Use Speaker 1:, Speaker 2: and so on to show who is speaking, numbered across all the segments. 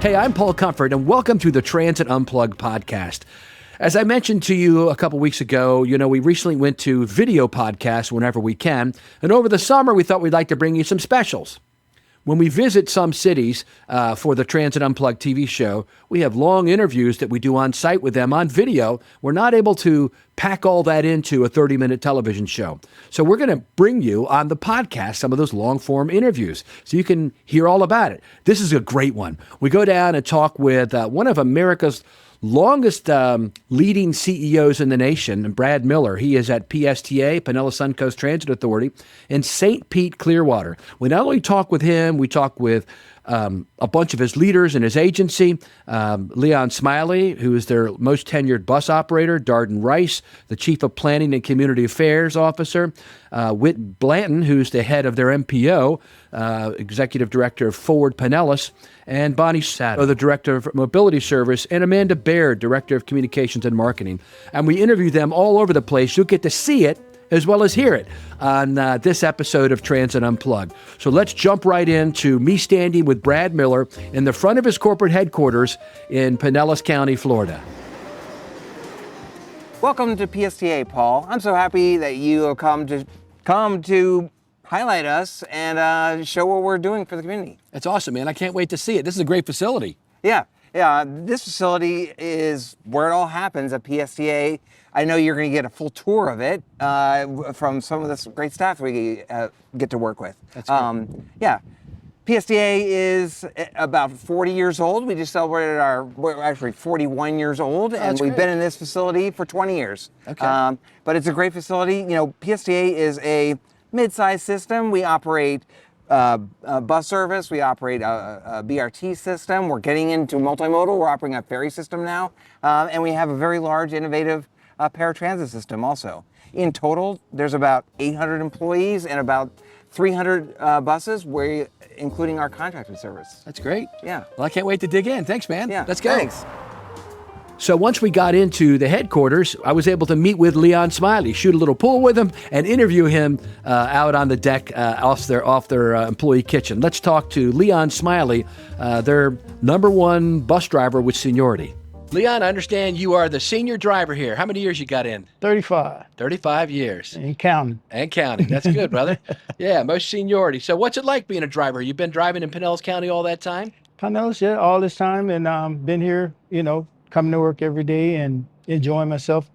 Speaker 1: Hey, I'm Paul Comfort, and welcome to the Transit Unplugged podcast. As I mentioned to you a couple weeks ago, we recently went to video podcasts whenever we can, and over the summer, we thought we'd like to bring you some specials. When we visit some cities for the Transit Unplugged TV show, we have long interviews that we do on site with them on video. We're not able to pack all that into a 30-minute television show. So we're going to bring you on the podcast some of those long-form interviews so you can hear all about it. This is a great one. We go down and talk with one of America's longest leading CEOs in the nation, Brad Miller. He is at PSTA, Pinellas Suncoast Transit Authority, in St. Pete, Clearwater. We not only talk with him, we talk with a bunch of his leaders in his agency, Leon Smiley, who is their most tenured bus operator, Darden Rice, the Chief of Planning and Community Affairs Officer, Whit Blanton, who's the head of their MPO, Executive Director of Forward Pinellas, and Bonnie Sato, the Director of Mobility Service, and Amanda Baird, Director of Communications and Marketing. And we interview them all over the place. You'll get to see it as well as hear it on this episode of Transit Unplugged. So let's jump right into me standing with Brad Miller in the front of his corporate headquarters in Pinellas County, Florida.
Speaker 2: Welcome to PSTA, Paul. I'm so happy that you have come to highlight us and show what we're doing for the community.
Speaker 1: That's awesome, man. I can't wait to see it. This is a great facility.
Speaker 2: Yeah. This facility is where it all happens at PSTA. I know you're going to get a full tour of it from some of this great staff we get to work with.
Speaker 1: That's great.
Speaker 2: PSTA is about 40 years old. We just celebrated we're actually 41 years old, and we've been in this facility for 20 years.
Speaker 1: Okay.
Speaker 2: But it's a great facility. PSTA is a mid-sized system. We operate bus service. We operate a BRT system. We're getting into multimodal. We're operating a ferry system now. And we have a very large, innovative paratransit system also. In total, there's about 800 employees and about 300 buses, including our contracted service.
Speaker 1: That's great.
Speaker 2: Yeah.
Speaker 1: Well, I can't wait to dig in. Thanks, man.
Speaker 2: Yeah.
Speaker 1: Let's go.
Speaker 2: Thanks.
Speaker 1: So once we got into the headquarters, I was able to meet with Leon Smiley, shoot a little pool with him, and interview him out on the deck off their employee kitchen. Let's talk to Leon Smiley, their number one bus driver with seniority. Leon, I understand you are the senior driver here. How many years you got in?
Speaker 3: 35.
Speaker 1: 35 years.
Speaker 3: And counting.
Speaker 1: And counting. That's good, brother. Yeah, most seniority. So what's it like being a driver? You've been driving in Pinellas County all that time?
Speaker 3: Pinellas, yeah, all this time, and been here, coming to work every day and enjoying myself,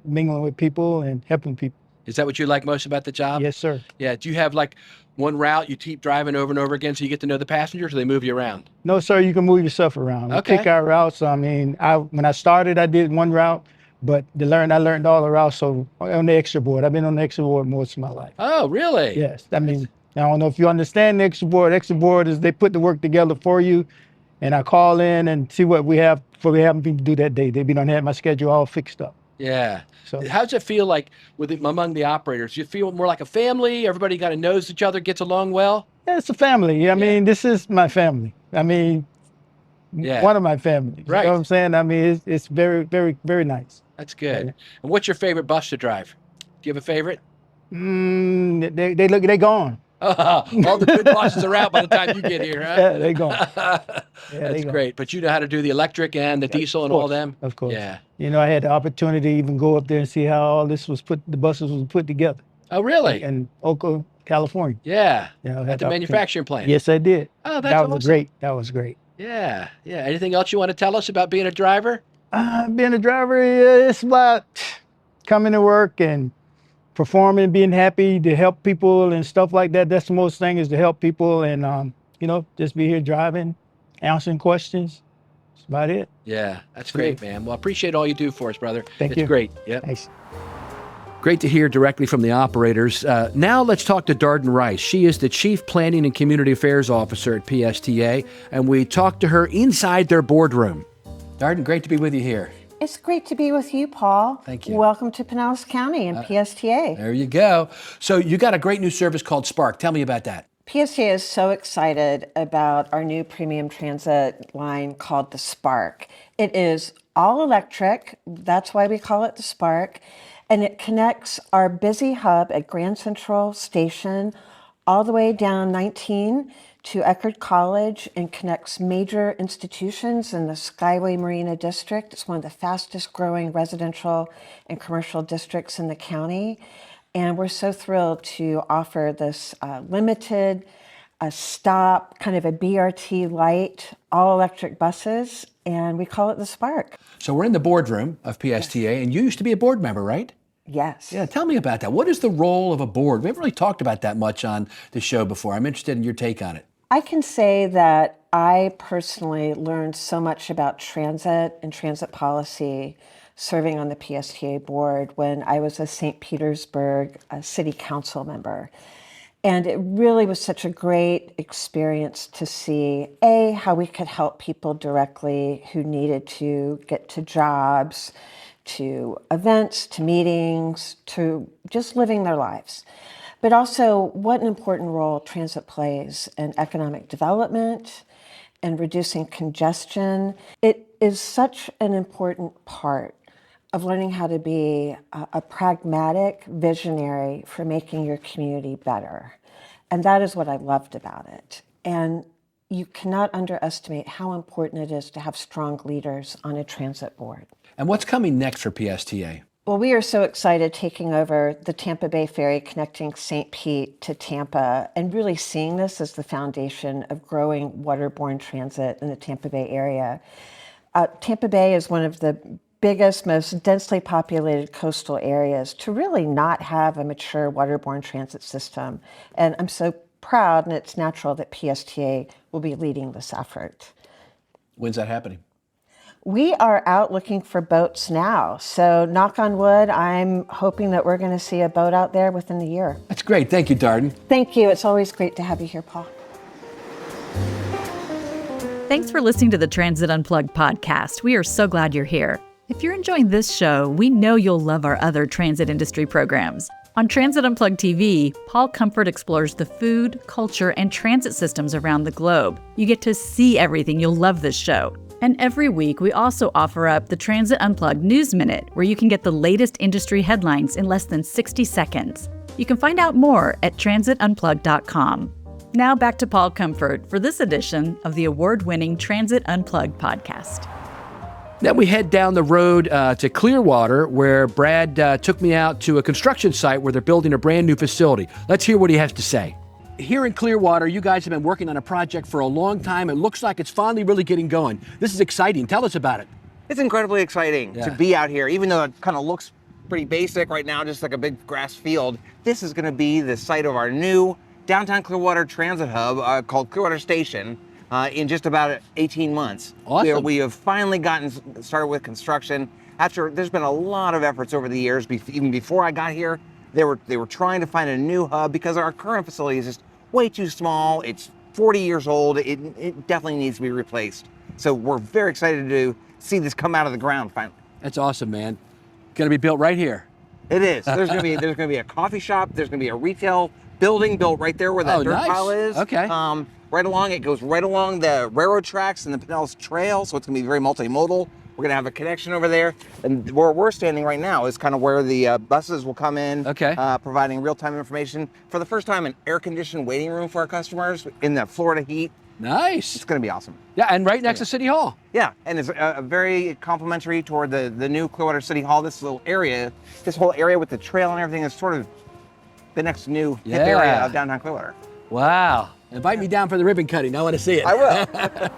Speaker 3: mingling with people and helping people.
Speaker 1: Is that what you like most about the job?
Speaker 3: Yes, sir.
Speaker 1: Yeah. Do you have like one route you keep driving over and over again so you get to know the passengers, or they move you around?
Speaker 3: No, sir, you can move yourself around.
Speaker 1: Okay.
Speaker 3: We pick our routes. When I started, I did one route, but I learned all the routes. So on the extra board, I've been on the extra board most of my life.
Speaker 1: Oh, really?
Speaker 3: Yes. I don't know if you understand the extra board. Extra board is they put the work together for you, and I call in and see what we have having people do that day. They don't have my schedule all fixed up.
Speaker 1: Yeah.
Speaker 3: So
Speaker 1: how does it feel like among the operators? You feel more like a family? Everybody kind of knows each other, gets along well?
Speaker 3: Yeah, it's a family. I mean, this is my family. One of my families.
Speaker 1: Right.
Speaker 3: You know what I'm saying? It's very, very, very nice.
Speaker 1: That's good.
Speaker 3: Yeah.
Speaker 1: And what's your favorite bus to drive? Do you have a favorite?
Speaker 3: They gone.
Speaker 1: All the good buses are out by the time you get here, huh?
Speaker 3: Yeah, they gone.
Speaker 1: That's great. But you know how to do the electric and the diesel and all them?
Speaker 3: Of course.
Speaker 1: Yeah.
Speaker 3: I had the opportunity to even go up there and see how all this the buses was put together.
Speaker 1: Oh, really?
Speaker 3: In Oakland, California.
Speaker 1: Yeah.
Speaker 3: I had
Speaker 1: At the manufacturing plant.
Speaker 3: Yes, I did.
Speaker 1: Oh, that's awesome.
Speaker 3: That was great.
Speaker 1: Yeah. Yeah. Anything else you want to tell us about being a driver?
Speaker 3: Being a driver, it's about coming to work and performing, being happy to help people and stuff like that. That's the most thing, is to help people and, just be here driving, answering questions. That's about it.
Speaker 1: Yeah, that's great, man. Well, I appreciate all you do for us, brother.
Speaker 3: Thank you.
Speaker 1: It's great. Yeah.
Speaker 3: Thanks.
Speaker 1: Great to hear directly from the operators. Now let's talk to Darden Rice. She is the Chief Planning and Community Affairs Officer at PSTA, and we talked to her inside their boardroom. Darden, great to be with you here.
Speaker 4: It's great to be with you, Paul.
Speaker 1: Thank you.
Speaker 4: Welcome to Pinellas County and PSTA.
Speaker 1: There you go. So you got a great new service called Spark. Tell me about that.
Speaker 4: PSTA is so excited about our new premium transit line called the Spark. It is all electric. That's why we call it the Spark. And it connects our busy hub at Grand Central Station all the way down 19 to Eckerd College and connects major institutions in the Skyway Marina District. It's one of the fastest growing residential and commercial districts in the county. And we're so thrilled to offer this limited stop, kind of a BRT light, all electric buses, and we call it the Spark.
Speaker 1: So we're in the boardroom of PSTA, and you used to be a board member, right?
Speaker 4: Yes.
Speaker 1: Yeah, tell me about that. What is the role of a board? We haven't really talked about that much on the show before. I'm interested in your take on it.
Speaker 4: I can say that I personally learned so much about transit and transit policy serving on the PSTA board when I was a St. Petersburg city council member. And it really was such a great experience to see, A, how we could help people directly who needed to get to jobs, to events, to meetings, to just living their lives. But also what an important role transit plays in economic development and reducing congestion. It is such an important part of learning how to be a pragmatic visionary for making your community better. And that is what I loved about it. And you cannot underestimate how important it is to have strong leaders on a transit board.
Speaker 1: And what's coming next for PSTA?
Speaker 4: Well, we are so excited taking over the Tampa Bay ferry connecting St. Pete to Tampa and really seeing this as the foundation of growing waterborne transit in the Tampa Bay area. Tampa Bay is one of the biggest, most densely populated coastal areas to really not have a mature waterborne transit system. And I'm so proud, and it's natural that PSTA will be leading this effort.
Speaker 1: When's that happening?
Speaker 4: We are out looking for boats now. So knock on wood, I'm hoping that we're going to see a boat out there within the year.
Speaker 1: That's great. Thank you, Darden.
Speaker 4: Thank you. It's always great to have you here, Paul.
Speaker 5: Thanks for listening to the Transit Unplugged podcast. We are so glad you're here. If you're enjoying this show, we know you'll love our other transit industry programs. On Transit Unplugged TV, Paul Comfort explores the food, culture, and transit systems around the globe. You get to see everything. You'll love this show. And every week, we also offer up the Transit Unplugged News Minute, where you can get the latest industry headlines in less than 60 seconds. You can find out more at transitunplugged.com. Now back to Paul Comfort for this edition of the award-winning Transit Unplugged podcast.
Speaker 1: Then we head down the road to Clearwater, where Brad took me out to a construction site where they're building a brand new facility. Let's hear what he has to say. Here in Clearwater, you guys have been working on a project for a long time. It looks like it's finally really getting going. This is exciting. Tell us about it.
Speaker 2: It's incredibly exciting to be out here, even though it kind of looks pretty basic right now, just like a big grass field. This is going to be the site of our new downtown Clearwater Transit Hub called Clearwater Station. In just about 18 months.
Speaker 1: Awesome.
Speaker 2: We have finally gotten started with construction. There's been a lot of efforts over the years, even before I got here. They were trying to find a new hub because our current facility is just way too small. It's 40 years old. It definitely needs to be replaced. So we're very excited to see this come out of the ground finally.
Speaker 1: That's awesome, man. Going to be built right here.
Speaker 2: It is. There's going to be a coffee shop. There's going to be a retail building built right there where that dirt pile is.
Speaker 1: Okay.
Speaker 2: It goes right along the railroad tracks and the Pinellas Trail, so it's going to be very multimodal. We're going to have a connection over there. And where we're standing right now is kind of where the buses will come in, providing real-time information. For the first time, an air-conditioned waiting room for our customers in the Florida heat.
Speaker 1: Nice.
Speaker 2: It's going to be awesome.
Speaker 1: Yeah, and right next to City Hall.
Speaker 2: Yeah, and it's very complimentary toward the new Clearwater City Hall. This little area, this whole area with the trail and everything is sort of the next new hip area of downtown Clearwater.
Speaker 1: Wow. Invite me down for the ribbon cutting. I want to see it.
Speaker 2: I will.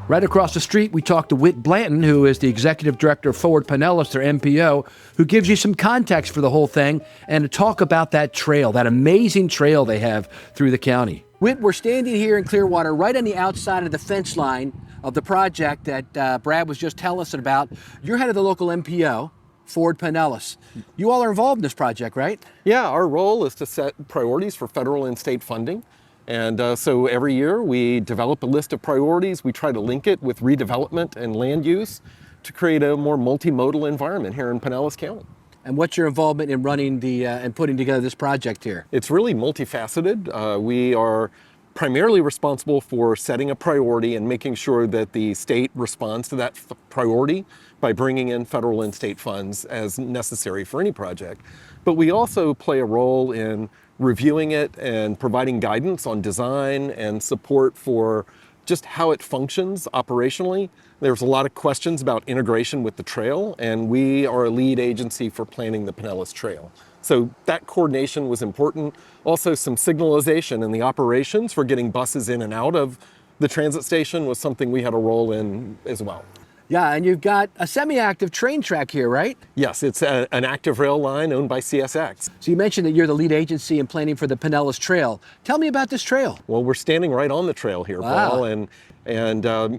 Speaker 1: Right across the street, we talked to Whit Blanton, who is the executive director of Forward Pinellas, their MPO, who gives you some context for the whole thing and to talk about that trail, that amazing trail they have through the county. Whit, we're standing here in Clearwater right on the outside of the fence line of the project that Brad was just telling us about. You're head of the local MPO, Forward Pinellas. You all are involved in this project, right?
Speaker 6: Yeah, our role is to set priorities for federal and state funding. And so every year we develop a list of priorities. We try to link it with redevelopment and land use to create a more multimodal environment here in Pinellas County.
Speaker 1: And what's your involvement in running and putting together this project here?
Speaker 6: It's really multifaceted. We are primarily responsible for setting a priority and making sure that the state responds to that priority by bringing in federal and state funds as necessary for any project. But we also play a role in reviewing it and providing guidance on design and support for just how it functions operationally. There's a lot of questions about integration with the trail, and we are a lead agency for planning the Pinellas Trail. So that coordination was important. Also, some signalization in the operations for getting buses in and out of the transit station was something we had a role in as well.
Speaker 1: Yeah, and you've got a semi-active train track here, right?
Speaker 6: Yes, it's an active rail line owned by CSX.
Speaker 1: So you mentioned that you're the lead agency in planning for the Pinellas Trail. Tell me about this trail.
Speaker 6: Well, we're standing right on the trail here,
Speaker 1: Wow.
Speaker 6: Paul, and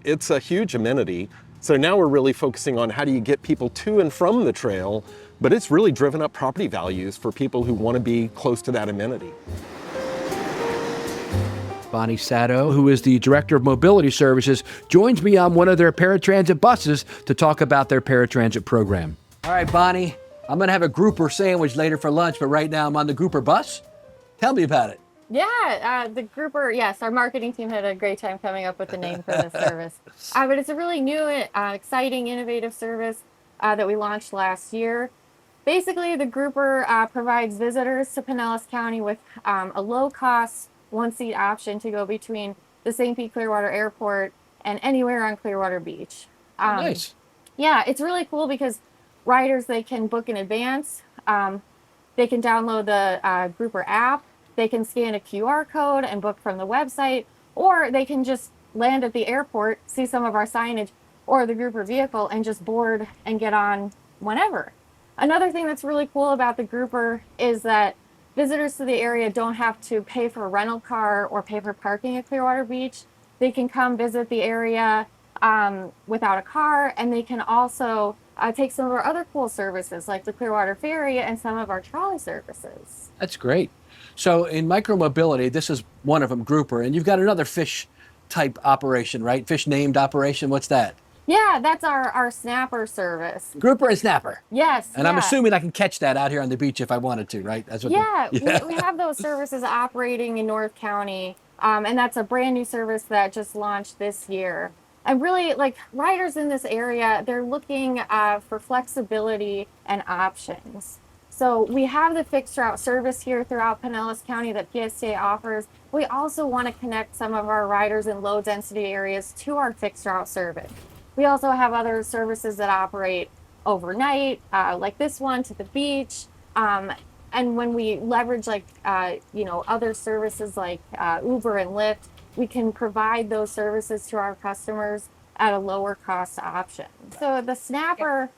Speaker 6: it's a huge amenity. So now we're really focusing on how do you get people to and from the trail, but it's really driven up property values for people who want to be close to that amenity.
Speaker 1: Bonnie Sato, who is the Director of Mobility Services, joins me on one of their paratransit buses to talk about their paratransit program. All right, Bonnie, I'm going to have a grouper sandwich later for lunch, but right now I'm on the grouper bus. Tell me about it.
Speaker 7: Yeah, the grouper, yes, our marketing team had a great time coming up with the name for this service. But it's a really new, exciting, innovative service that we launched last year. Basically, the grouper provides visitors to Pinellas County with a low-cost, one-seat option to go between the St. Pete Clearwater Airport and anywhere on Clearwater Beach.
Speaker 1: Nice.
Speaker 7: Yeah, it's really cool because riders, they can book in advance. They can download the grouper app. They can scan a QR code and book from the website, or they can just land at the airport, see some of our signage or the grouper vehicle, and just board and get on whenever. Another thing that's really cool about the grouper is that visitors to the area don't have to pay for a rental car or pay for parking at Clearwater Beach. They can come visit the area without a car, and they can also take some of our other cool services like the Clearwater Ferry and some of our trolley services.
Speaker 1: That's great. So in micromobility, this is one of them, grouper, and you've got another fish type operation, right? Fish named operation. What's that?
Speaker 7: Yeah, that's our snapper service.
Speaker 1: Grouper and snapper.
Speaker 7: Yes.
Speaker 1: And I'm assuming I can catch that out here on the beach if I wanted to, right? That's what.
Speaker 7: Yeah, we have those services operating in North County, and that's a brand new service that just launched this year. And really, like, riders in this area, they're looking for flexibility and options. So we have the fixed route service here throughout Pinellas County that PSTA offers. We also want to connect some of our riders in low density areas to our fixed route service. We also have other services that operate overnight, like this one, to the beach. And when we leverage other services like Uber and Lyft, we can provide those services to our customers at a lower cost option. So the snapper,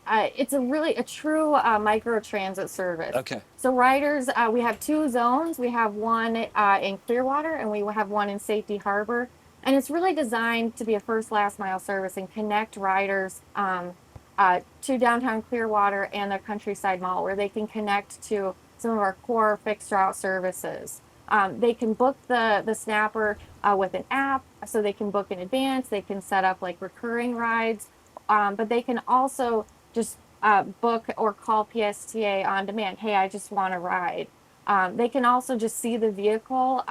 Speaker 7: it's a true microtransit service.
Speaker 1: Okay.
Speaker 7: So riders, we have two zones. We have one in Clearwater and we have one in Safety Harbor. And it's really designed to be a first last mile service and connect riders to downtown Clearwater and the Countryside Mall, where they can connect to some of our core fixed route services. They can book the snapper with an app, so they can book in advance. They can set up like recurring rides, but they can also just book or call PSTA on demand. Hey, I just want a ride. They can also just see the vehicle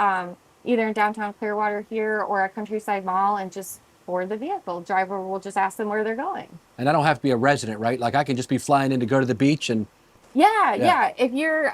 Speaker 7: either in downtown Clearwater here or at Countryside Mall and just board the vehicle. Driver will just ask them where they're going.
Speaker 1: And I don't have to be a resident, right? Like I can just be flying in to go to the beach and.
Speaker 7: Yeah. If you're,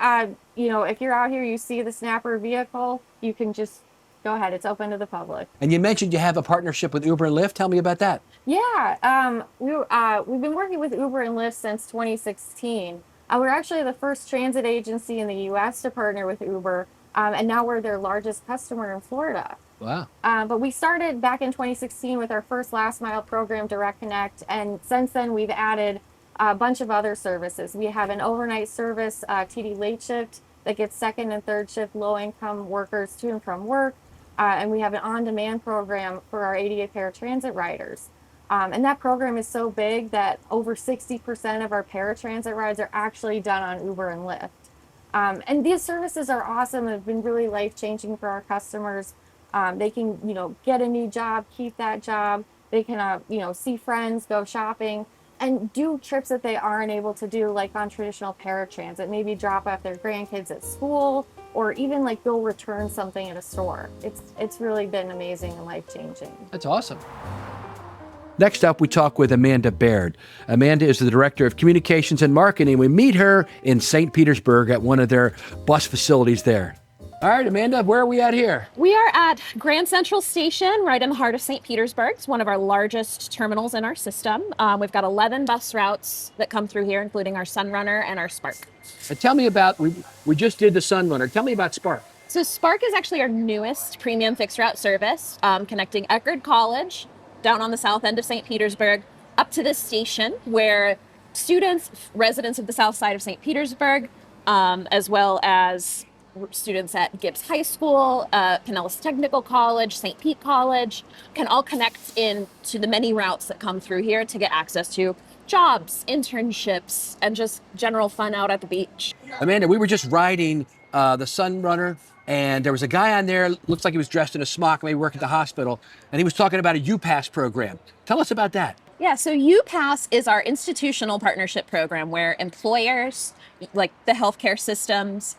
Speaker 7: if you're out here, you see the snapper vehicle, you can just go ahead. It's open to the public.
Speaker 1: And you mentioned you have a partnership with Uber and Lyft. Tell me about that.
Speaker 7: Yeah. We've been working with Uber and Lyft since 2016. We're actually the first transit agency in the U.S. to partner with Uber, and now we're their largest customer in Florida.
Speaker 1: Wow.
Speaker 7: But we started back in 2016 with our first last mile program, Direct Connect, and since then we've added a bunch of other services. We have an overnight service, TD Late Shift, that gets second and third shift low-income workers to and from work, and we have an on-demand program for our ADA paratransit riders. And that program is so big that over 60% of our paratransit rides are actually done on Uber and Lyft. And these services are awesome and have been really life-changing for our customers. They can, get a new job, keep that job. They can, see friends, go shopping, and do trips that they aren't able to do, like on traditional paratransit. Maybe drop off their grandkids at school, or even like go return something at a store. It's really been amazing and life-changing.
Speaker 1: That's awesome. Next up, we talk with Amanda Baird. Amanda is the Director of Communications and Marketing. We meet her in St. Petersburg at one of their bus facilities there. All right, Amanda, where are we at here?
Speaker 8: We are at Grand Central Station, right in the heart of St. Petersburg. It's one of our largest terminals in our system. We've got 11 bus routes that come through here, including our Sunrunner and our Spark.
Speaker 1: And tell me about, we just did the Sunrunner. Tell me about Spark.
Speaker 8: So Spark is actually our newest premium fixed route service, connecting Eckerd College down on the south end of St. Petersburg up to this station where students, residents of the south side of St. Petersburg, as well as students at Gibbs High School, Pinellas Technical College, St. Pete College, can all connect in to the many routes that come through here to get access to jobs, internships, and just general fun out at the beach.
Speaker 1: Amanda, we were just riding the Sunrunner, and there was a guy on there, looks like he was dressed in a smock, maybe working at the hospital, and he was talking about a UPASS program. Tell us about that.
Speaker 8: Yeah, so UPASS is our institutional partnership program where employers, like the healthcare systems,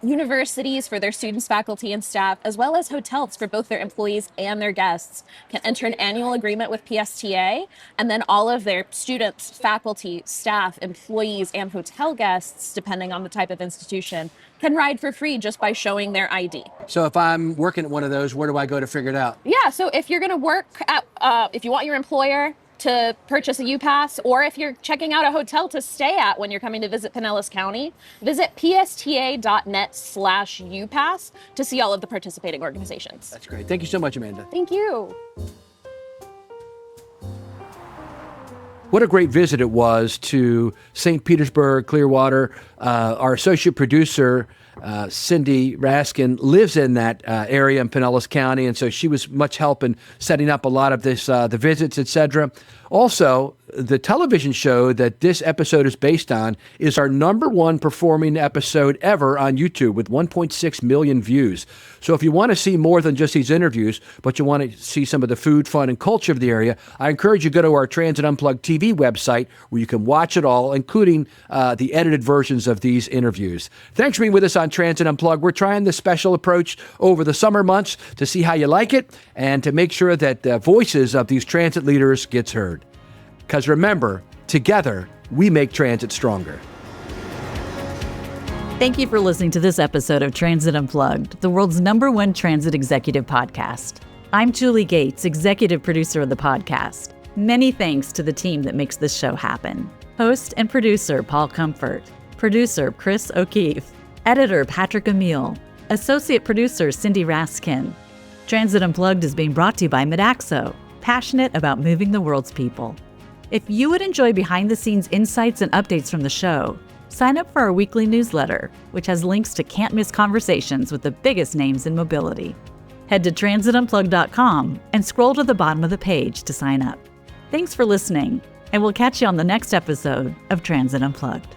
Speaker 8: universities for their students, faculty, and staff, as well as hotels for both their employees and their guests, can enter an annual agreement with PSTA, and then all of their students, faculty, staff, employees, and hotel guests, depending on the type of institution, can ride for free just by showing their ID.
Speaker 1: So if I'm working at one of those, where do I go to figure it out?
Speaker 8: Yeah, so if you're going to work at, if you want your employer to purchase a UPASS, or if you're checking out a hotel to stay at when you're coming to visit Pinellas County, visit psta.net/UPASS to see all of the participating organizations.
Speaker 1: That's great. Thank you so much, Amanda.
Speaker 8: Thank you.
Speaker 1: What a great visit it was to St. Petersburg, Clearwater. Our associate producer, Cindy Raskin, lives in that area in Pinellas County, and so she was much help in setting up a lot of this, the visits, etc. Also, the television show that this episode is based on is our #1 performing episode ever on YouTube with 1.6 million views. So if you want to see more than just these interviews, but you want to see some of the food, fun, and culture of the area, I encourage you to go to our Transit Unplugged TV website where you can watch it all, including the edited versions of these interviews. Thanks for being with us on Transit Unplugged. We're trying this special approach over the summer months to see how you like it and to make sure that the voices of these transit leaders gets heard. Because remember, together, we make transit stronger.
Speaker 5: Thank you for listening to this episode of Transit Unplugged, the world's #1 transit executive podcast. I'm Julie Gates, executive producer of the podcast. Many thanks to the team that makes this show happen. Host and producer Paul Comfort, producer Chris O'Keefe, editor Patrick Emile, associate producer Cindy Raskin. Transit Unplugged is being brought to you by Modaxo, passionate about moving the world's people. If you would enjoy behind-the-scenes insights and updates from the show, sign up for our weekly newsletter, which has links to can't-miss conversations with the biggest names in mobility. Head to transitunplugged.com and scroll to the bottom of the page to sign up. Thanks for listening, and we'll catch you on the next episode of Transit Unplugged.